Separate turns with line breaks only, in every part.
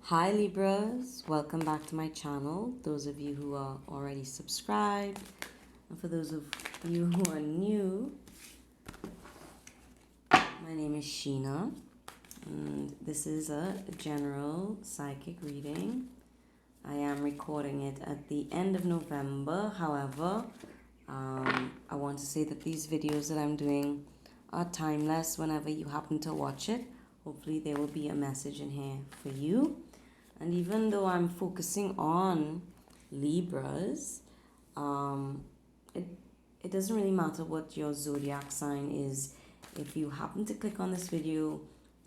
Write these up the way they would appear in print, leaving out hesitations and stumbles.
Hi Libras, welcome back to my channel. Those of you who are already subscribed, and for those of you who are new, my name is Sheena, and this is a general psychic reading. I am recording it at the end of November. However, I want to say that these videos that I'm doing are timeless whenever you happen to watch it. Hopefully there will be a message in here for you. And even though I'm focusing on Libras, um, it, it doesn't really matter what your zodiac sign is. If you happen to click on this video,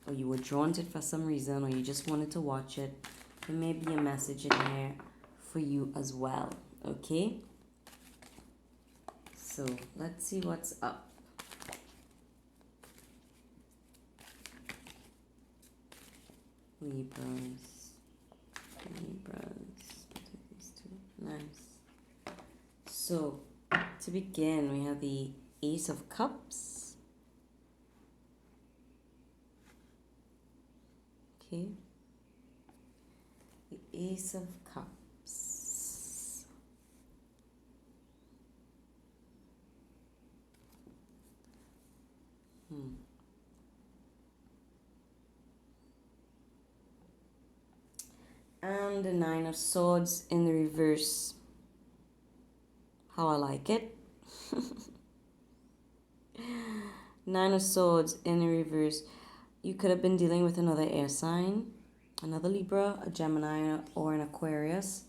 or you were drawn to it for some reason, or you just wanted to watch it, there may be a message in here for you as well. Okay? So let's see what's up. Libras. These two. Nice. So, to begin, we have the Ace of Cups. Okay. The Ace of Cups. And the Nine of Swords in the reverse. How I like it. Nine of Swords in the reverse. You could have been dealing with another air sign, another Libra, a Gemini, or an Aquarius.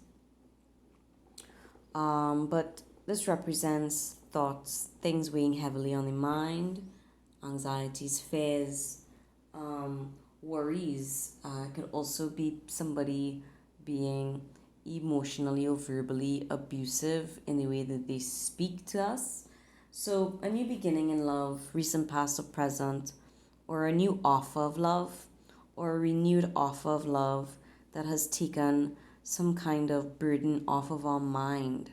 But this represents thoughts, things weighing heavily on the mind, anxieties, fears, worries. It could also be somebody being emotionally or verbally abusive in the way that they speak to us. So, a new beginning in love, recent past or present, or a new offer of love, or a renewed offer of love that has taken some kind of burden off of our mind.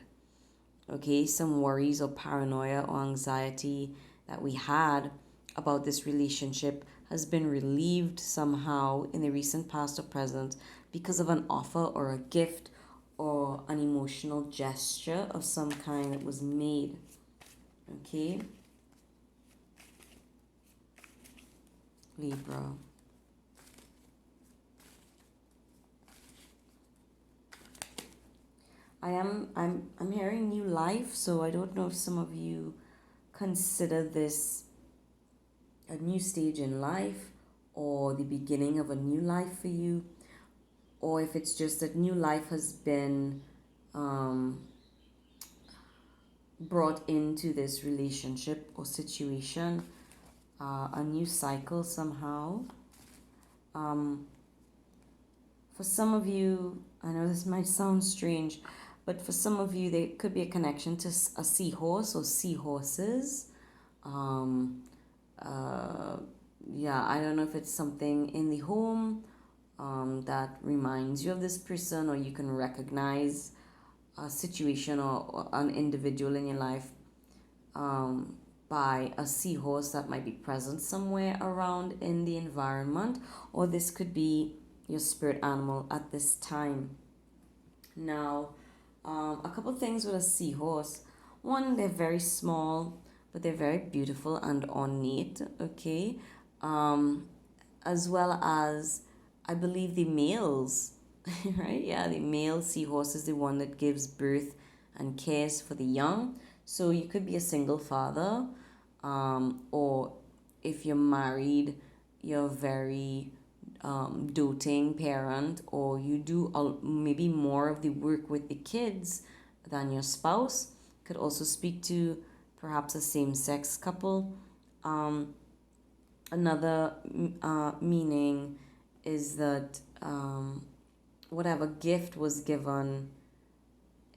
Okay, some worries or paranoia or anxiety that we had about this relationship has been relieved somehow in the recent past or present because of an offer or a gift or an emotional gesture of some kind that was made. Okay, Libra. I'm hearing new life, so I don't know if some of you consider this a new stage in life or the beginning of a new life for you, or if it's just that new life has been brought into this relationship or situation, a new cycle somehow. For some of you, I know this might sound strange, but for some of you, there could be a connection to a seahorse or seahorses. Um, yeah, I don't know if it's something in the home that reminds you of this person, or you can recognize a situation or an individual in your life by a seahorse that might be present somewhere around in the environment, or this could be your spirit animal at this time. Now, a couple things with a seahorse. One, they're very small, but they're very beautiful and ornate, okay? As well as, I believe the males, right? Yeah, the male seahorse is the one that gives birth and cares for the young. So you could be a single father, or if you're married, you're very doting parent, or you do maybe more of the work with the kids than your spouse. Could also speak to perhaps a same-sex couple. Another meaning is that whatever gift was given,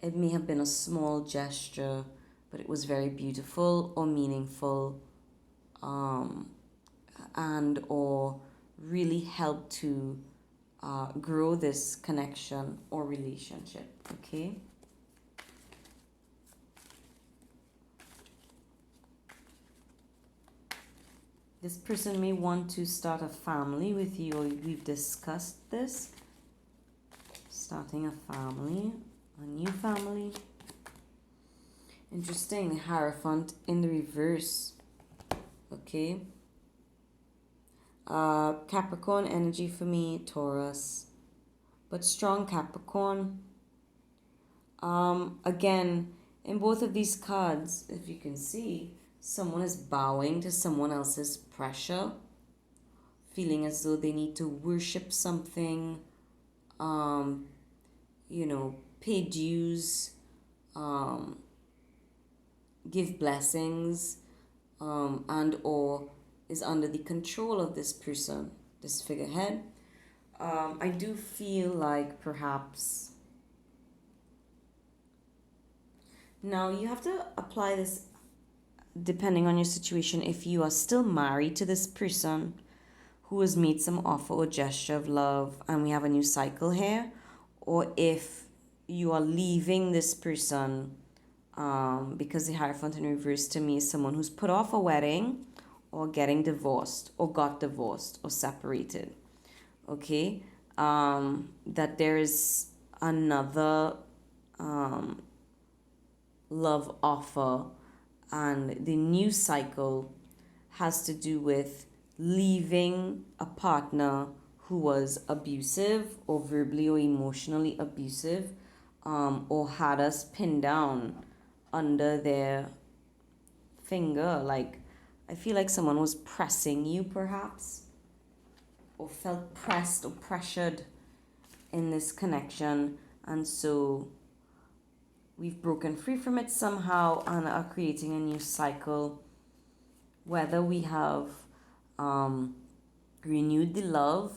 it may have been a small gesture, but it was very beautiful or meaningful, and or really help to grow this connection or relationship. Okay. This person may want to start a family with you, or we've discussed this. starting a family, a new family. Interesting, Hierophant in the reverse. Okay. Capricorn energy for me, Taurus. But strong Capricorn. Again, in both of these cards, if you can see, someone is bowing to someone else's pressure, feeling as though they need to worship something, pay dues, give blessings, and or is under the control of this person, this figurehead. I do feel like perhaps now you have to apply this depending on your situation. If you are still married to this person who has made some offer or gesture of love, and we have a new cycle here, or if you are leaving this person, because the Hierophant in reverse to me is someone who's put off a wedding or getting divorced or got divorced or separated. Okay, that there is another love offer, and the new cycle has to do with leaving a partner who was abusive or verbally or emotionally abusive, or had us pinned down under their finger. Like, I feel like someone was pressing you perhaps, or felt pressed or pressured in this connection, and so we've broken free from it somehow and are creating a new cycle. Whether we have renewed the love,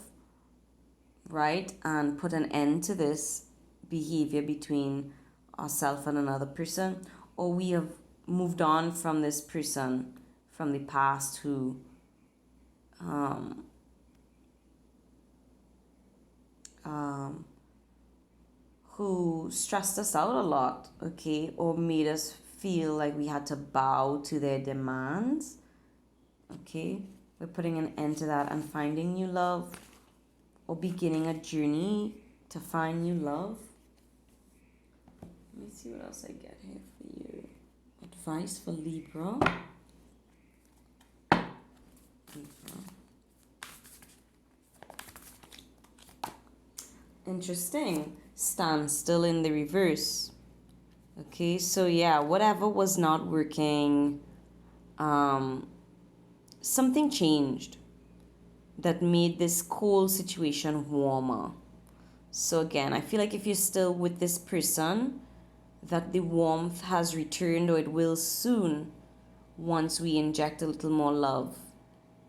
right, and put an end to this behavior between ourselves and another person, or we have moved on from this person from the past who stressed us out a lot, okay, or made us feel like we had to bow to their demands. Okay, we're putting an end to that and finding new love, or beginning a journey to find new love. Let me see what else I get here for you. Advice for Libra. Interesting. Stand still in the reverse. Okay, so yeah, whatever was not working, something changed that made this cold situation warmer. So again, I feel like if you're still with this person, that the warmth has returned, or it will soon, once we inject a little more love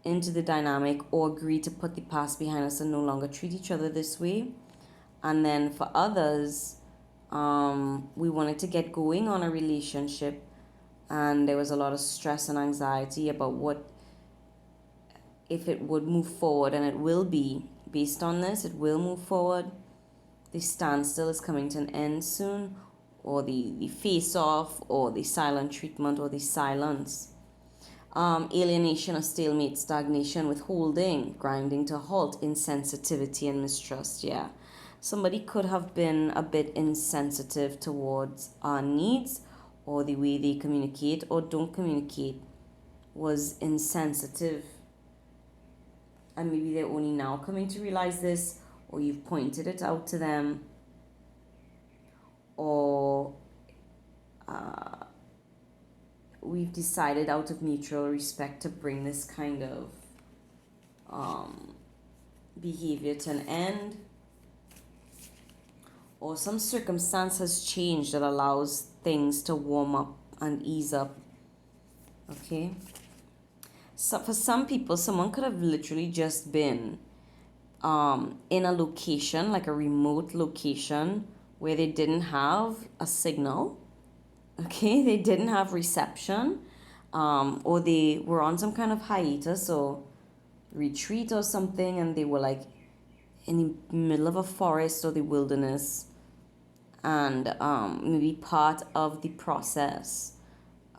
into the dynamic, or agree to put the past behind us and no longer treat each other this way. And then for others, we wanted to get going on a relationship, and there was a lot of stress and anxiety about what if it would move forward, and it will be based on this. It will move forward. The standstill is coming to an end soon, or the face off, or the silent treatment, or the silence. Alienation or stalemate, stagnation, withholding, grinding to a halt, insensitivity and mistrust. Yeah, somebody could have been a bit insensitive towards our needs, or the way they communicate or don't communicate was insensitive, and maybe they're only now coming to realize this, or you've pointed it out to them, or we've decided out of mutual respect to bring this kind of behavior to an end, or some circumstance has changed that allows things to warm up and ease up. Okay, so for some people, someone could have literally just been in a location, like a remote location, where they didn't have a signal. Okay, they didn't have reception, or they were on some kind of hiatus or retreat or something, and they were like in the middle of a forest or the wilderness, and maybe part of the process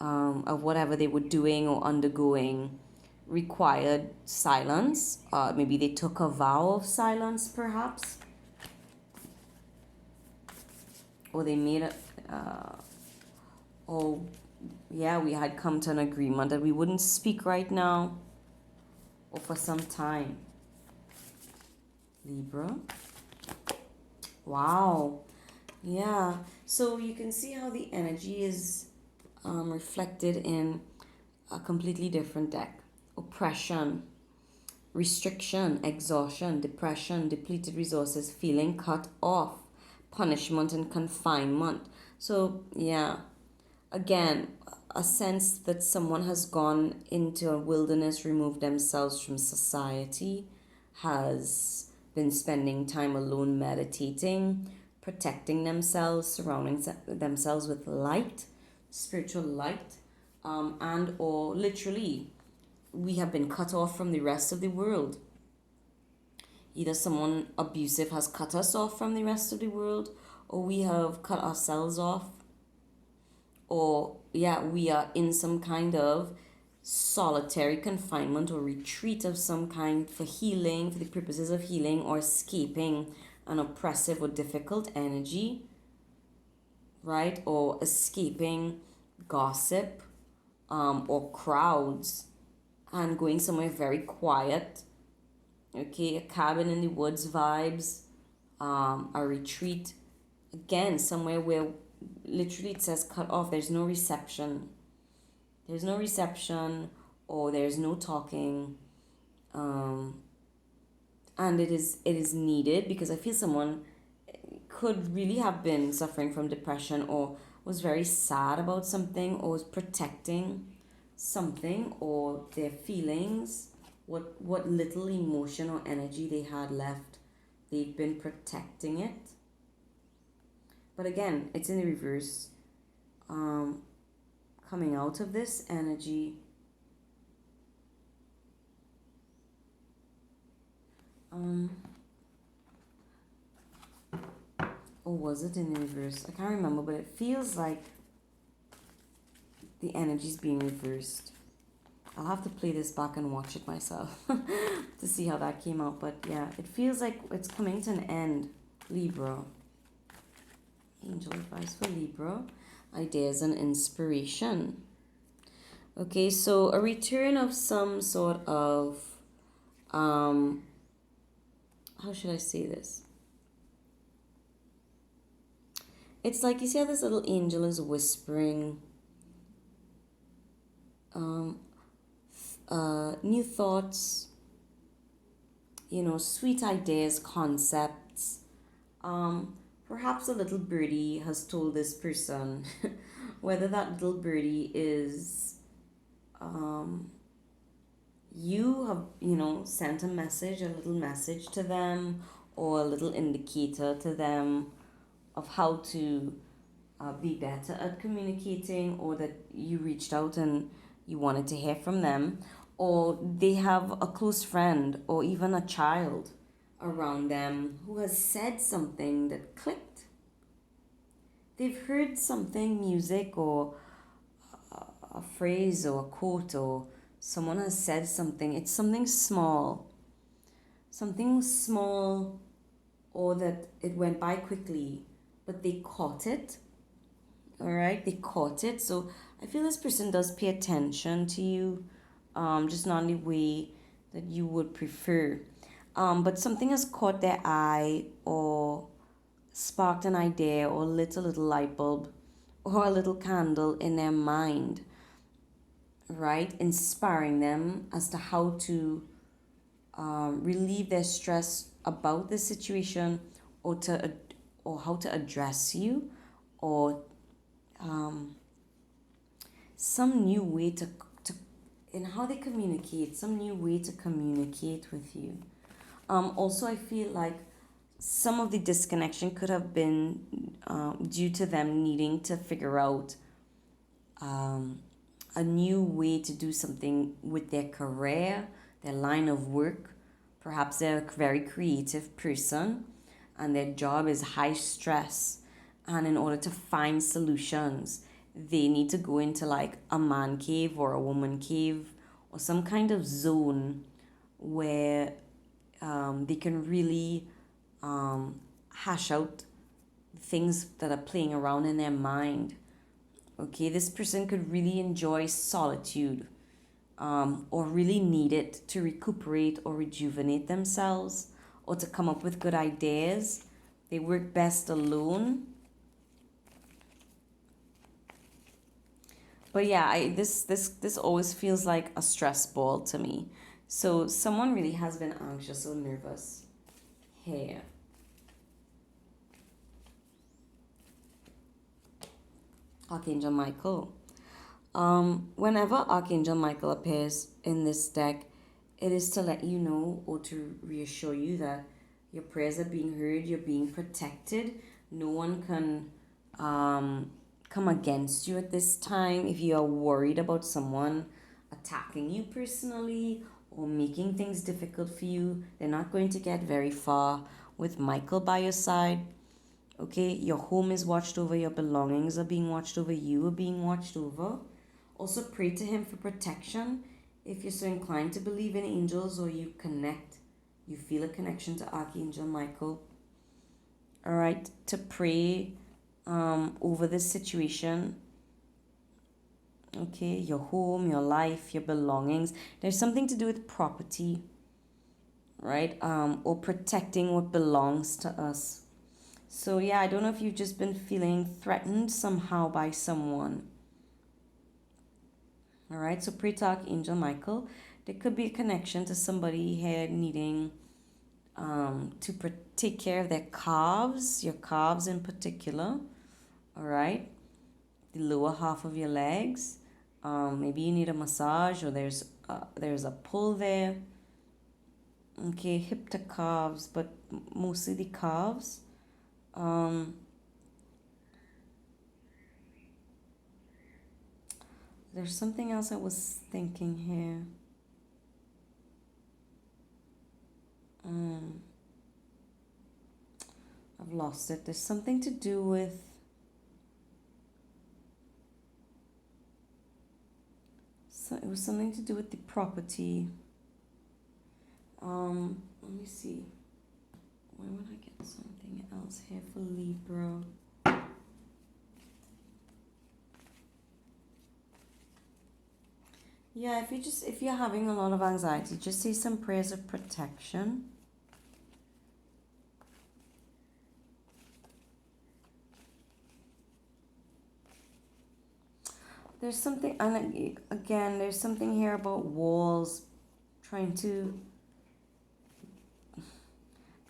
of whatever they were doing or undergoing required silence. Maybe they took a vow of silence, perhaps. or they made a, or yeah, we had come to an agreement that we wouldn't speak right now or for some time. Libra. Wow. Yeah. So you can see how the energy is reflected in a completely different deck. Oppression, restriction, exhaustion, depression, depleted resources, feeling cut off, punishment, and confinement. So, yeah, again, a sense that someone has gone into a wilderness, removed themselves from society, has been spending time alone meditating, protecting themselves, surrounding themselves with light, spiritual light, and or literally we have been cut off from the rest of the world. Either someone abusive has cut us off from the rest of the world, or we have cut ourselves off, or yeah, we are in some kind of solitary confinement or retreat of some kind for healing, for the purposes of healing, or escaping an oppressive or difficult energy, right? Or escaping gossip, or crowds, and going somewhere very quiet. Okay, a cabin in the woods vibes, a retreat, again, somewhere where literally it says cut off. There's no reception. There's no reception, or there's no talking. And it is needed because I feel someone could really have been suffering from depression, or was very sad about something, or was protecting something, or their feelings, what little emotion or energy they had left, they've been protecting it. But again, it's in the reverse. Coming out of this energy, or was it in the reverse? I can't remember, but it feels like the energy's being reversed. I'll have to play this back and watch it myself to see how that came out. But yeah, it feels like it's coming to an end. Libra. Angel advice for Libra. Ideas and inspiration. Okay, so a return of some sort of, how should I say this? It's like you see how this little angel is whispering new thoughts, sweet ideas, concepts. Perhaps a little birdie has told this person, whether that little birdie is you have, sent a little message to them, or a little indicator to them of how to be better at communicating, or that you reached out and you wanted to hear from them, or they have a close friend or even a child around them who has said something that clicked. They've heard something, music, or a phrase, or a quote, or someone has said something. It's something small, or that it went by quickly, but they caught it. All right, they caught it. So I feel this person does pay attention to you, just not in the way that you would prefer. But something has caught their eye, or sparked an idea, or lit a little light bulb, or a little candle in their mind, right? Inspiring them as to how to relieve their stress about the situation, or how to address you, or some new way to in how they communicate, some new way to communicate with you. Also, I feel like some of the disconnection could have been due to them needing to figure out a new way to do something with their career, their line of work. Perhaps they're a very creative person and their job is high stress. And in order to find solutions, they need to go into like a man cave or a woman cave, or some kind of zone where they can really hash out things that are playing around in their mind. Okay, this person could really enjoy solitude, or really need it to recuperate or rejuvenate themselves, or to come up with good ideas. They work best alone. But yeah, this always feels like a stress ball to me. So someone really has been anxious or nervous here. Archangel Michael. Whenever Archangel Michael appears in this deck, it is to let you know or to reassure you that your prayers are being heard, you're being protected. No one can come against you at this time. If you are worried about someone attacking you personally or making things difficult for you, they're not going to get very far with Michael by your side. Okay, your home is watched over, your belongings are being watched over, you are being watched over. Also, pray to him for protection. If you're so inclined to believe in angels, or you feel a connection to Archangel Michael. All right, to pray over this situation. Okay, your home, your life, your belongings. There's something to do with property, right? Or protecting what belongs to us. So yeah, I don't know if you've just been feeling threatened somehow by someone. All right, so pray to Archangel Michael. There could be a connection to somebody here needing to take care of their calves, your calves in particular. All right, the lower half of your legs. Maybe you need a massage, or there's a pull there. Okay, hip to calves, but mostly the calves. There's something else I was thinking here. I've lost it. There's something to do with it was something to do with the property. Let me see. Where would I get something else here for Libra? Yeah, if you're having a lot of anxiety, just say some prayers of protection. There's something, and again, there's something here about walls,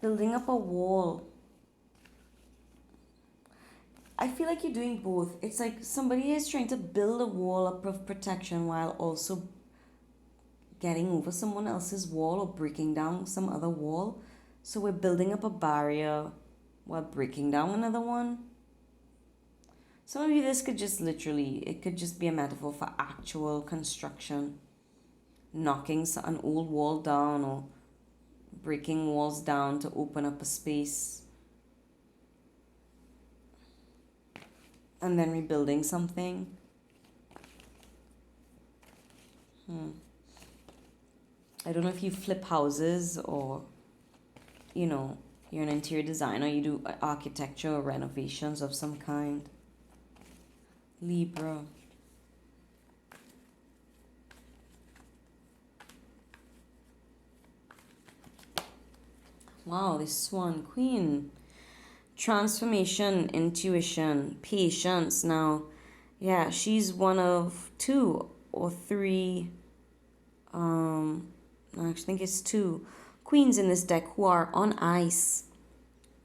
building up a wall. I feel like you're doing both. It's like somebody is trying to build a wall up of protection while also getting over someone else's wall or breaking down some other wall. So we're building up a barrier while breaking down another one. Some of you, this could just it could just be a metaphor for actual construction. Knocking an old wall down, or breaking walls down to open up a space. And then rebuilding something. I don't know if you flip houses, or, you're an interior designer, you do architecture or renovations of some kind. Libra. Wow, this Swan Queen. Transformation, intuition, patience. Now, yeah, she's one of 2 or 3, I think it's 2 queens in this deck who are on ice.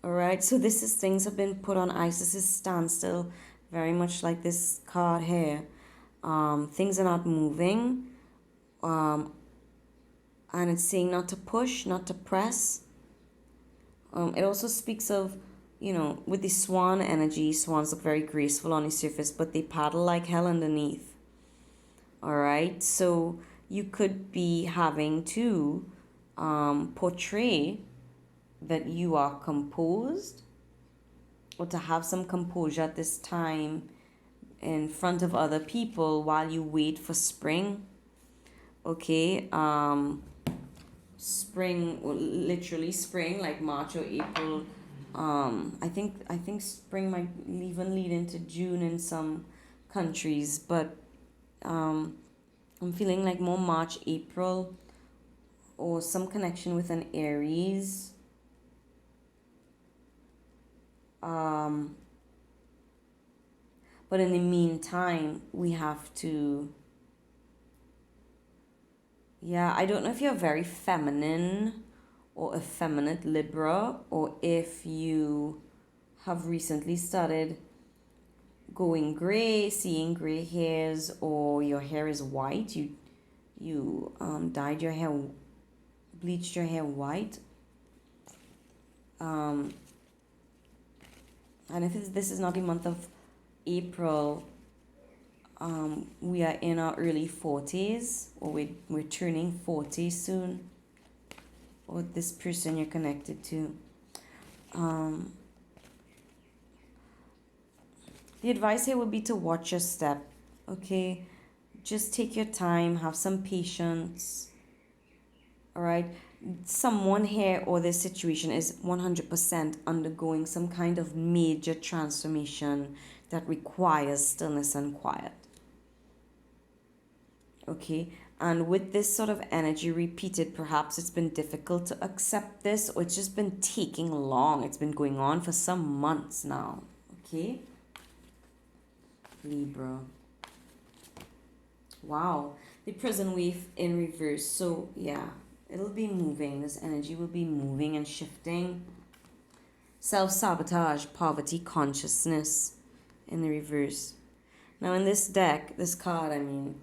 All right, so this is, things have been put on ice. This is standstill, very much like this card here. Things are not moving, and it's saying not to push, not to press. It also speaks of, with the swan energy, swans look very graceful on the surface, but they paddle like hell underneath. All right, so you could be having to portray that you are composed, or to have some composure at this time in front of other people while you wait for spring. Okay, spring, literally spring, like March or April, I think spring might even lead into June in some countries, but I'm feeling like more March, April, or some connection with an Aries. Um, but in the meantime, we have to. Yeah, I don't know if you're very feminine or effeminate Libra, or if you have recently started going gray, seeing gray hairs, or your hair is white. You dyed your hair, bleached your hair white. Um, and if this is not the month of April, we are in our early 40s, or we're turning 40 soon, or this person you're connected to. Um, the advice here would be to watch your step, okay? Just take your time, have some patience, all right? Someone here or this situation is 100% undergoing some kind of major transformation that requires stillness and quiet. Okay, and with this sort of energy repeated, perhaps it's been difficult to accept this, or it's just been taking long. It's been going on for some months now. Okay, Libra. Wow, the prison wave in reverse. So yeah, it'll be moving. This energy will be moving and shifting. Self-sabotage, poverty, consciousness in the reverse. Now in this deck, this card, I mean,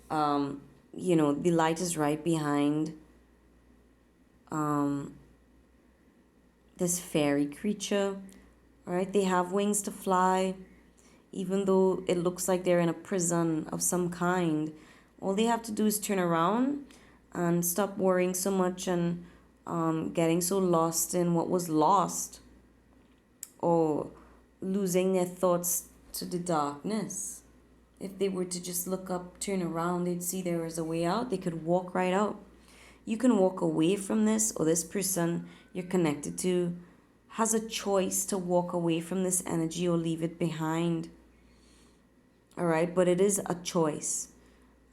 the light is right behind this fairy creature, right? They have wings to fly, even though it looks like they're in a prison of some kind. All they have to do is turn around and stop worrying so much and getting so lost in what was lost, or losing their thoughts to the darkness. If they were to just look up, turn around, they'd see there was a way out. They could walk right out. You can walk away from this, or this person you're connected to has a choice to walk away from this energy or leave it behind. All right, but it is a choice.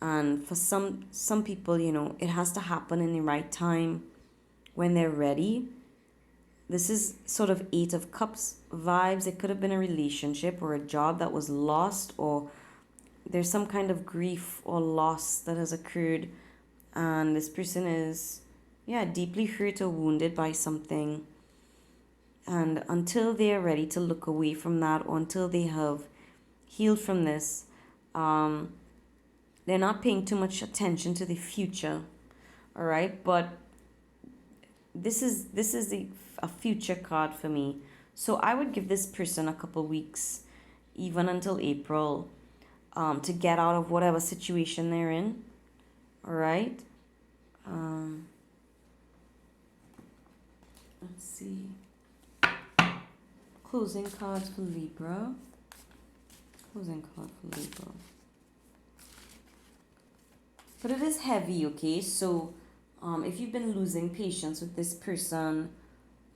And for some people, it has to happen in the right time when they're ready. This is sort of Eight of Cups vibes. It could have been a relationship or a job that was lost, or there's some kind of grief or loss that has occurred, and this person is deeply hurt or wounded by something, and until they are ready to look away from that, or until they have healed from this, they're not paying too much attention to the future. All right, but this is a future card for me, so I would give this person a couple weeks, even until April, to get out of whatever situation they're in. All right. Let's see. Closing cards for Libra. Closing card for Libra. But it is heavy, okay? So if you've been losing patience with this person,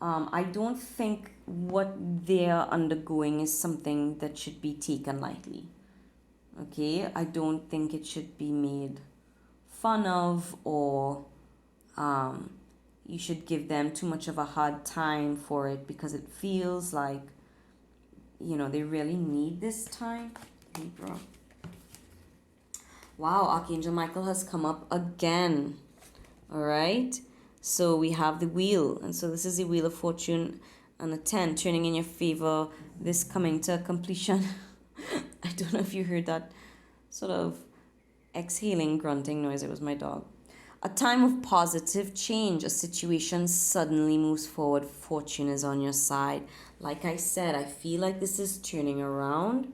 I don't think what they're undergoing is something that should be taken lightly. Okay, I don't think it should be made fun of, or you should give them too much of a hard time for it, because it feels like, they really need this time. Libra. Wow, Archangel Michael has come up again. All right, so we have the wheel, and so this is the Wheel of Fortune and a 10 turning in your favor, this coming to completion. I don't know if you heard that sort of exhaling, grunting noise. It was my dog. A time of positive change. A situation suddenly moves forward. Fortune is on your side. Like I said, I feel like this is turning around.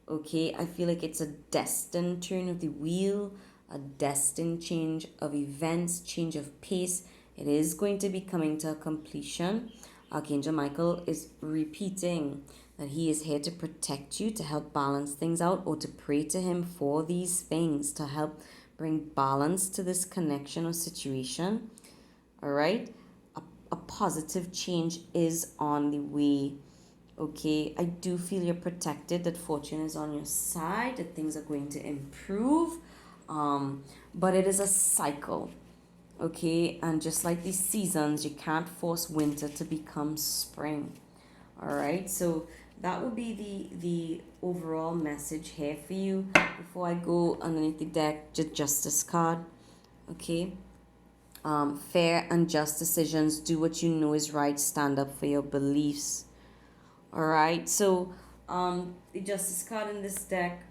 Okay, I feel like it's a destined turn of the wheel, a destined change of events, change of pace. It is going to be coming to a completion. Archangel Michael is repeating that he is here to protect you, to help balance things out, or to pray to him for these things, to help bring balance to this connection or situation. All right? a positive change is on the way. Okay, I do feel you're protected, that fortune is on your side, that things are going to improve. But it is a cycle. Okay, and just like these seasons, you can't force winter to become spring. All right, so that would be the overall message here for you. Before I go underneath the deck, just justice card. Okay, fair and just decisions. Do what you know is right. Stand up for your beliefs. All right, so the justice card in this deck,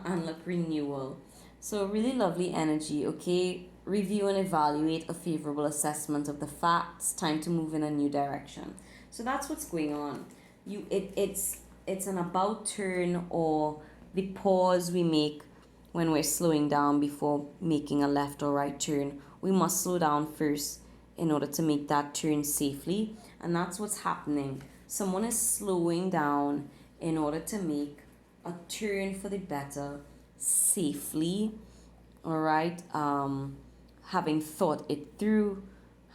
unlock renewal. So really lovely energy. Okay, review and evaluate a favorable assessment of the facts. Time to move in a new direction. So that's what's going on. It's an about turn, or the pause we make when we're slowing down before making a left or right turn. We must slow down first in order to make that turn safely, and that's what's happening. Someone is slowing down in order to make a turn for the better safely. All right, having thought it through,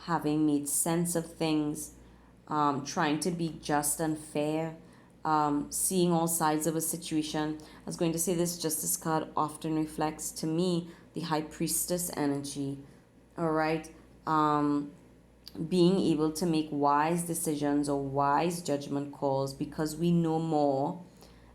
having made sense of things, trying to be just and fair, seeing all sides of a situation. I was going to say this justice card often reflects to me the high priestess energy. All right, being able to make wise decisions or wise judgment calls because we know more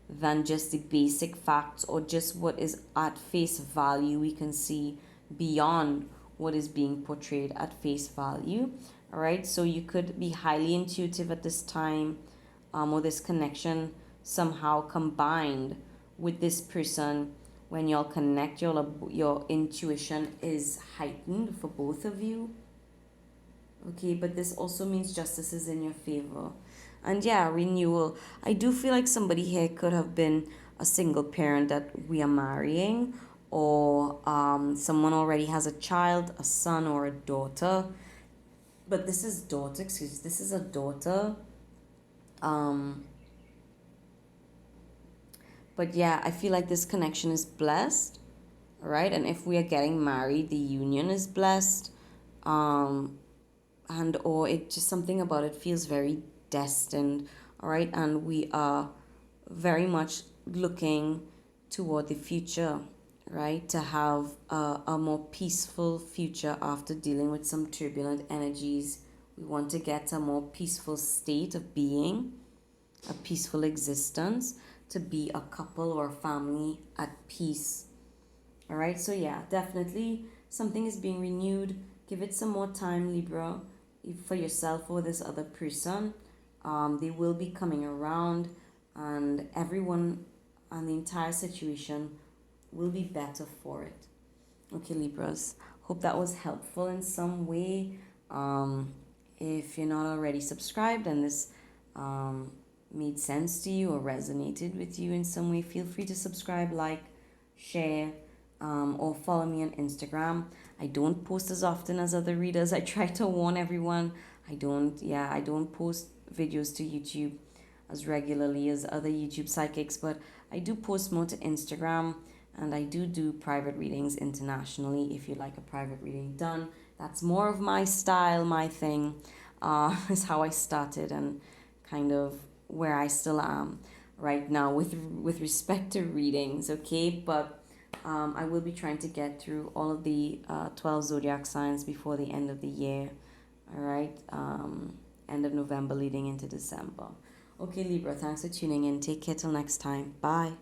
than just the basic facts or just what is at face value. We can see beyond what is being portrayed at face value. All right, so you could be highly intuitive at this time, or this connection somehow combined with this person. When y'all connect, your intuition is heightened for both of you. Okay, but this also means justice is in your favor. And yeah, renewal. I do feel like somebody here could have been a single parent that we are marrying, or someone already has a child, a son or a daughter. But this is daughter, excuse me, this is a daughter. Um, but yeah, I feel like this connection is blessed, right? And if we are getting married, the union is blessed. Um, and or it just something about it feels very destined. All right, and we are very much looking toward the future, right, to have a more peaceful future after dealing with some turbulent energies. We want to get a more peaceful state of being, a peaceful existence, to be a couple or a family at peace. All right, so yeah, definitely something is being renewed. Give it some more time, Libra, for yourself or this other person. They will be coming around, and everyone and the entire situation will be better for it. Okay, Libras. Hope that was helpful in some way. If you're not already subscribed and this made sense to you or resonated with you in some way, feel free to subscribe, like, share, or follow me on Instagram. I don't post as often as other readers. I try to warn everyone. I don't post videos to YouTube as regularly as other YouTube psychics, but I do post more to Instagram, and I do private readings internationally if you like a private reading done. That's more of my style, my thing. Is how I started and kind of where I still am right now with respect to readings, okay? But I will be trying to get through all of the 12 zodiac signs before the end of the year, all right? End of November leading into December. Okay, Libra, thanks for tuning in. Take care till next time. Bye.